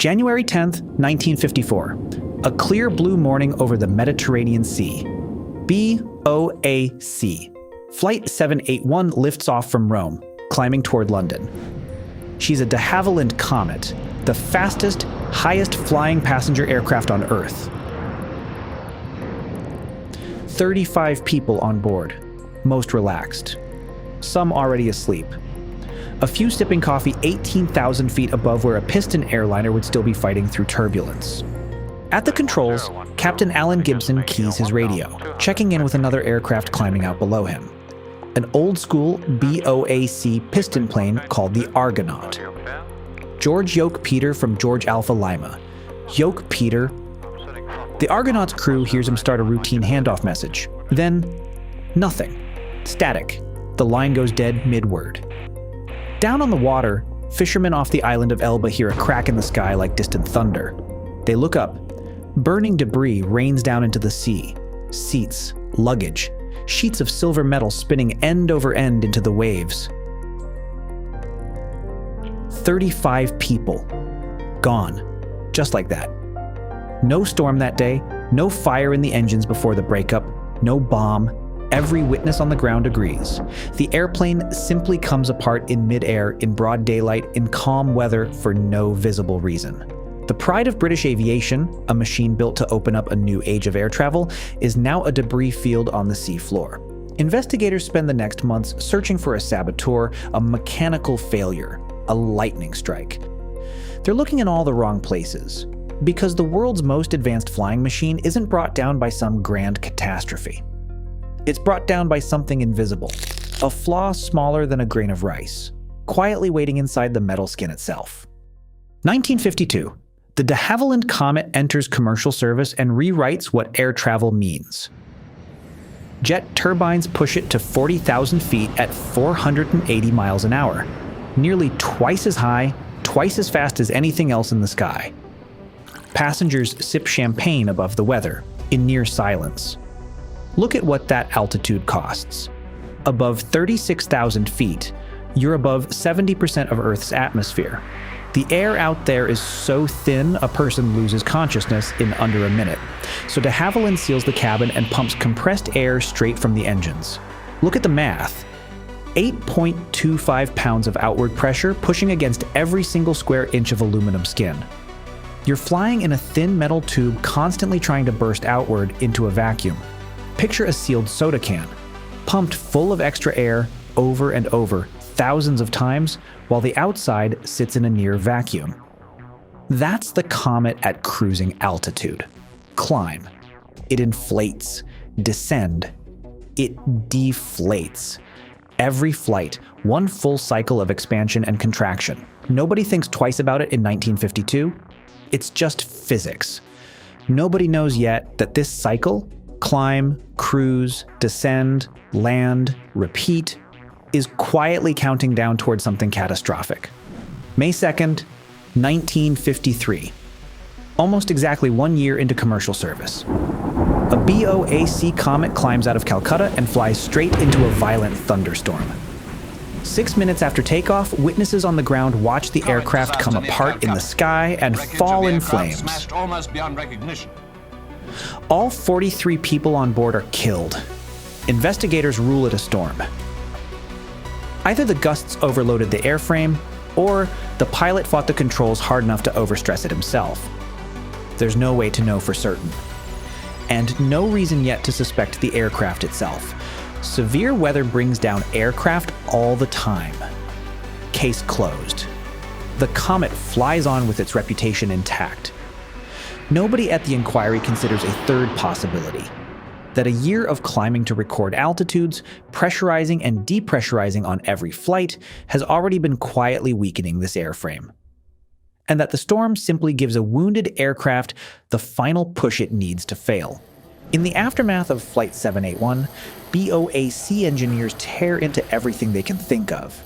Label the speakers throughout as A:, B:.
A: January 10th, 1954. A clear blue morning over the Mediterranean Sea. BOAC. Flight 781 lifts off from Rome, climbing toward London. She's a de Havilland Comet, the fastest, highest flying passenger aircraft on Earth. 35 people on board, most relaxed. Some already asleep. A few sipping coffee 18,000 feet above where a piston airliner would still be fighting through turbulence. At the controls, Captain Alan Gibson keys his radio, checking in with another aircraft climbing out below him. An old-school BOAC piston plane called the Argonaut. George Yoke Peter from George Alpha Lima. Yoke Peter. The Argonaut's crew hears him start a routine handoff message. Then, nothing. Static. The line goes dead mid-word. Down on the water, fishermen off the island of Elba hear a crack in the sky like distant thunder. They look up. Burning debris rains down into the sea. Seats, luggage, sheets of silver metal spinning end over end into the waves. 35 people. Gone. Just like that. No storm that day, no fire in the engines before the breakup, no bomb. Every witness on the ground agrees. The airplane simply comes apart in midair, in broad daylight, in calm weather, for no visible reason. The pride of British aviation, a machine built to open up a new age of air travel, is now a debris field on the seafloor. Investigators spend the next months searching for a saboteur, a mechanical failure, a lightning strike. They're looking in all the wrong places, because the world's most advanced flying machine isn't brought down by some grand catastrophe. It's brought down by something invisible, a flaw smaller than a grain of rice, quietly waiting inside the metal skin itself. 1952. The de Havilland Comet enters commercial service and rewrites what air travel means. Jet turbines push it to 40,000 feet at 480 miles an hour, nearly twice as high, twice as fast as anything else in the sky. Passengers sip champagne above the weather, in near silence. Look at what that altitude costs. Above 36,000 feet, you're above 70% of Earth's atmosphere. The air out there is so thin, a person loses consciousness in under a minute. So de Havilland seals the cabin and pumps compressed air straight from the engines. Look at the math. 8.25 pounds of outward pressure pushing against every single square inch of aluminum skin. You're flying in a thin metal tube constantly trying to burst outward into a vacuum. Picture a sealed soda can, pumped full of extra air over and over, thousands of times, while the outside sits in a near vacuum. That's the Comet at cruising altitude. Climb. It inflates. Descend. It deflates. Every flight, one full cycle of expansion and contraction. Nobody thinks twice about it in 1952. It's just physics. Nobody knows yet that this cycle, climb, cruise, descend, land, repeat, is quietly counting down towards something catastrophic. May 2nd, 1953. Almost exactly 1 year into commercial service. A BOAC Comet climbs out of Calcutta and flies straight into a violent thunderstorm. 6 minutes after takeoff, witnesses on the ground watch the aircraft come apart in the sky and fall in flames. All 43 people on board are killed. Investigators rule it a storm. Either the gusts overloaded the airframe, or the pilot fought the controls hard enough to overstress it himself. There's no way to know for certain. And no reason yet to suspect the aircraft itself. Severe weather brings down aircraft all the time. Case closed. The Comet flies on with its reputation intact. Nobody at the inquiry considers a third possibility, that a year of climbing to record altitudes, pressurizing and depressurizing on every flight has already been quietly weakening this airframe. And that the storm simply gives a wounded aircraft the final push it needs to fail. In the aftermath of Flight 781, BOAC engineers tear into everything they can think of.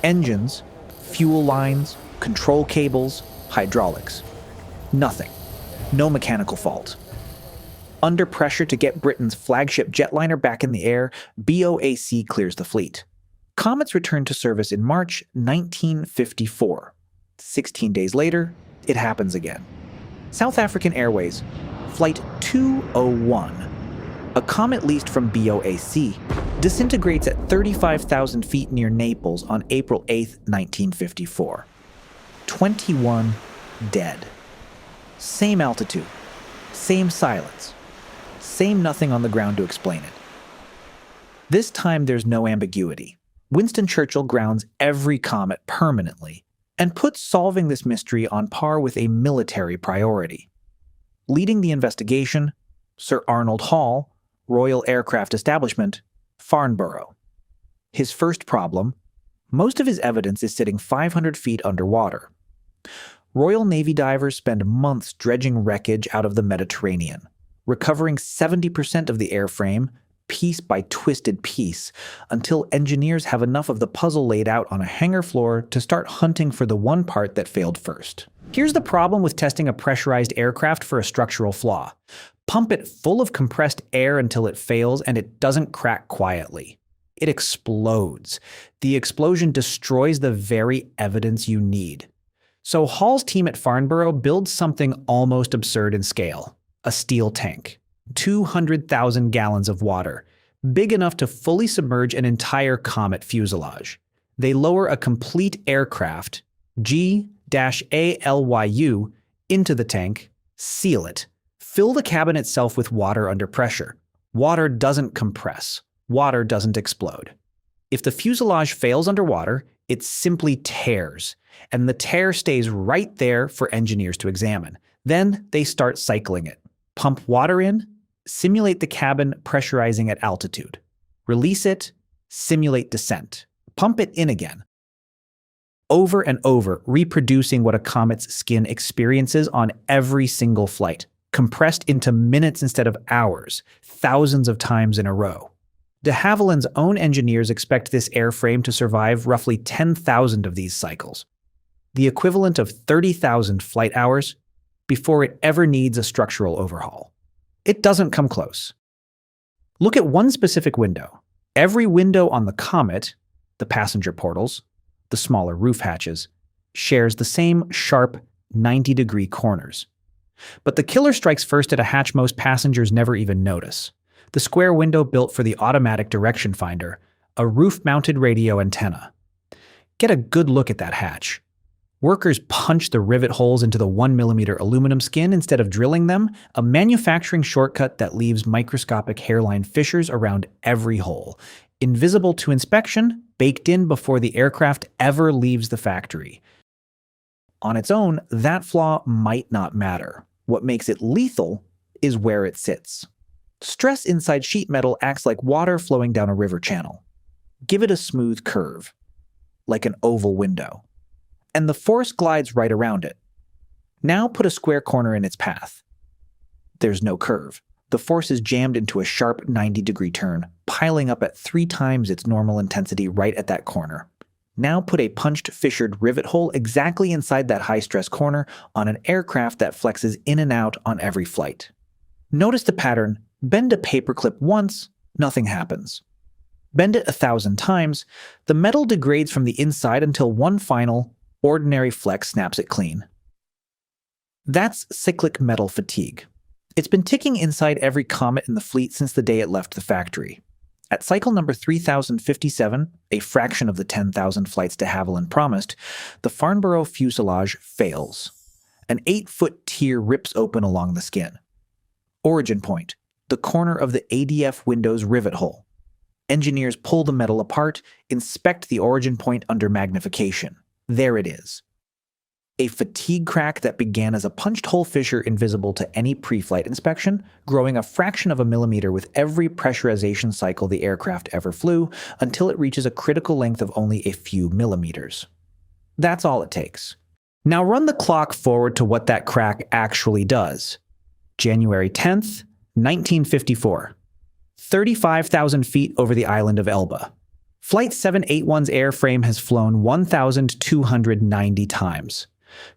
A: Engines, fuel lines, control cables, hydraulics. Nothing. No mechanical fault. Under pressure to get Britain's flagship jetliner back in the air, BOAC clears the fleet. Comets return to service in March 1954. 16 days later, It happens again. South African Airways, Flight 201, a comet leased from BOAC, disintegrates at 35,000 feet near Naples on April 8, 1954. 21 dead. Same altitude, same silence, same nothing on the ground to explain it. This time there's no ambiguity. Winston Churchill grounds every comet permanently and puts solving this mystery on par with a military priority. Leading the investigation, Sir Arnold Hall, Royal Aircraft Establishment, Farnborough. His first problem: most of his evidence is sitting 500 feet underwater. Royal Navy divers spend months dredging wreckage out of the Mediterranean, recovering 70% of the airframe, piece by twisted piece, until engineers have enough of the puzzle laid out on a hangar floor to start hunting for the one part that failed first. Here's the problem with testing a pressurized aircraft for a structural flaw. Pump it full of compressed air until it fails, and it doesn't crack quietly. It explodes. The explosion destroys the very evidence you need. So Hall's team at Farnborough builds something almost absurd in scale: a steel tank. 200,000 gallons of water, big enough to fully submerge an entire Comet fuselage. They lower a complete aircraft, G-ALYU, into the tank, seal it, fill the cabin itself with water under pressure. Water doesn't compress. Water doesn't explode. If the fuselage fails underwater, it simply tears, and the tear stays right there for engineers to examine. Then they start cycling it. Pump water in, simulate the cabin pressurizing at altitude. Release it, simulate descent. Pump it in again. Over and over, reproducing what a comet's skin experiences on every single flight, compressed into minutes instead of hours, thousands of times in a row. De Havilland's own engineers expect this airframe to survive roughly 10,000 of these cycles, the equivalent of 30,000 flight hours, before it ever needs a structural overhaul. It doesn't come close. Look at one specific window. Every window on the Comet, the passenger portals, the smaller roof hatches, shares the same sharp 90-degree corners. But the killer strikes first at a hatch most passengers never even notice: the square window built for the automatic direction finder, a roof-mounted radio antenna. Get a good look at that hatch. Workers punch the rivet holes into the 1mm aluminum skin instead of drilling them, a manufacturing shortcut that leaves microscopic hairline fissures around every hole, invisible to inspection, baked in before the aircraft ever leaves the factory. On its own, that flaw might not matter. What makes it lethal is where it sits. Stress inside sheet metal acts like water flowing down a river channel. Give it a smooth curve, like an oval window, and the force glides right around it. Now put a square corner in its path. There's no curve. The force is jammed into a sharp 90-degree turn, piling up at 3 times its normal intensity right at that corner. Now put a punched, fissured rivet hole exactly inside that high-stress corner on an aircraft that flexes in and out on every flight. Notice the pattern. Bend a paperclip once, nothing happens. Bend it 1,000 times, the metal degrades from the inside until one final, ordinary flex snaps it clean. That's cyclic metal fatigue. It's been ticking inside every Comet in the fleet since the day it left the factory. At cycle number 3057, a fraction of the 10,000 flights de Havilland promised, the Farnborough fuselage fails. An 8-foot tear rips open along the skin. Origin point: the corner of the ADF window's rivet hole. Engineers pull the metal apart, inspect the origin point under magnification. There it is. A fatigue crack that began as a punched hole fissure invisible to any pre-flight inspection, growing a fraction of a millimeter with every pressurization cycle the aircraft ever flew, until it reaches a critical length of only a few millimeters. That's all it takes. Now run the clock forward to what that crack actually does. January 10th, 1954. 35,000 feet over the island of Elba. Flight 781's airframe has flown 1,290 times.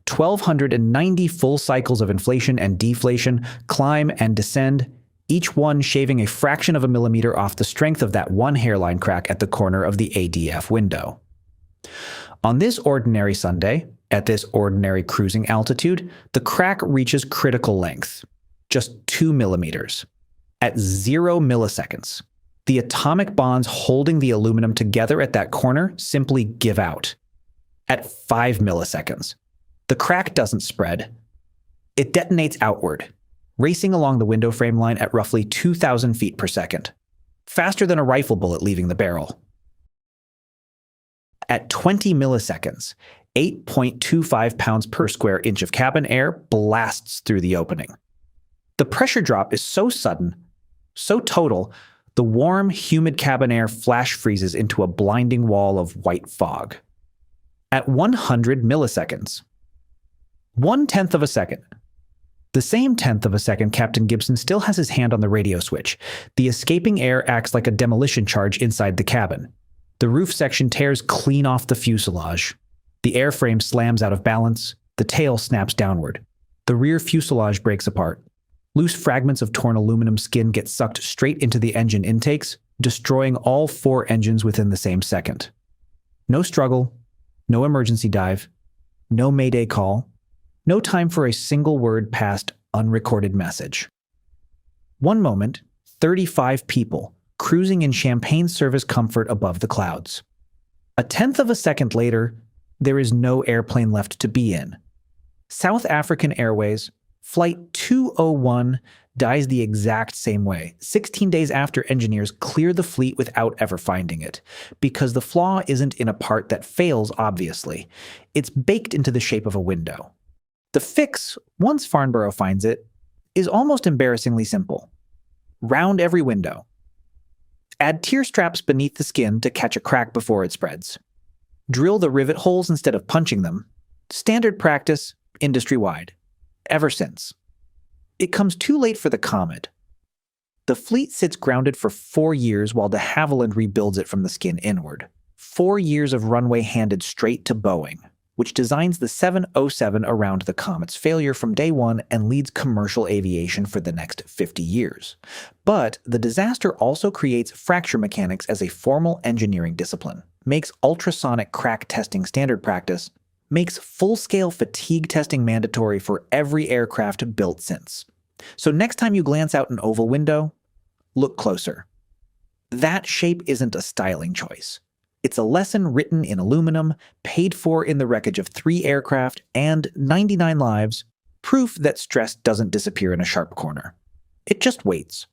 A: 1,290 full cycles of inflation and deflation, climb and descend, each one shaving a fraction of a millimeter off the strength of that one hairline crack at the corner of the ADF window. On this ordinary Sunday, At this ordinary cruising altitude, the crack reaches critical length, just 2 millimeters. At 0 milliseconds, the atomic bonds holding the aluminum together at that corner simply give out. At 5 milliseconds, the crack doesn't spread. It detonates outward, racing along the window frame line at roughly 2,000 feet per second, faster than a rifle bullet leaving the barrel. At 20 milliseconds, 8.25 pounds per square inch of cabin air blasts through the opening. The pressure drop is so sudden, so total, the warm, humid cabin air flash freezes into a blinding wall of white fog. At 100 milliseconds, 1/10 of a second, the same 1/10 of a second Captain Gibson still has his hand on the radio switch. The escaping air acts like a demolition charge inside the cabin. The roof section tears clean off the fuselage. The airframe slams out of balance. The tail snaps downward. The rear fuselage breaks apart. Loose fragments of torn aluminum skin get sucked straight into the engine intakes, destroying all 4 engines within the same second. No struggle, no emergency dive, no mayday call, no time for a single word past unrecorded message. One moment, 35 people, cruising in champagne service comfort above the clouds. 1/10 of a second later, there is no airplane left to be in. South African Airways, Flight 201 dies the exact same way, 16 days after engineers clear the fleet without ever finding it, because the flaw isn't in a part that fails, obviously. It's baked into the shape of a window. The fix, once Farnborough finds it, is almost embarrassingly simple. Round every window. Add tear straps beneath the skin to catch a crack before it spreads. Drill the rivet holes instead of punching them. Standard practice, industry-wide. Ever since. It comes too late for the Comet. The fleet sits grounded for 4 years while de Havilland rebuilds it from the skin inward. 4 years of runway handed straight to Boeing, which designs the 707 around the Comet's failure from day one and leads commercial aviation for the next 50 years. But the disaster also creates fracture mechanics as a formal engineering discipline, makes ultrasonic crack testing standard practice, makes full-scale fatigue testing mandatory for every aircraft built since. So next time you glance out an oval window, look closer. That shape isn't a styling choice. It's a lesson written in aluminum, paid for in the wreckage of 3 aircraft and 99 lives, proof that stress doesn't disappear in a sharp corner. It just waits.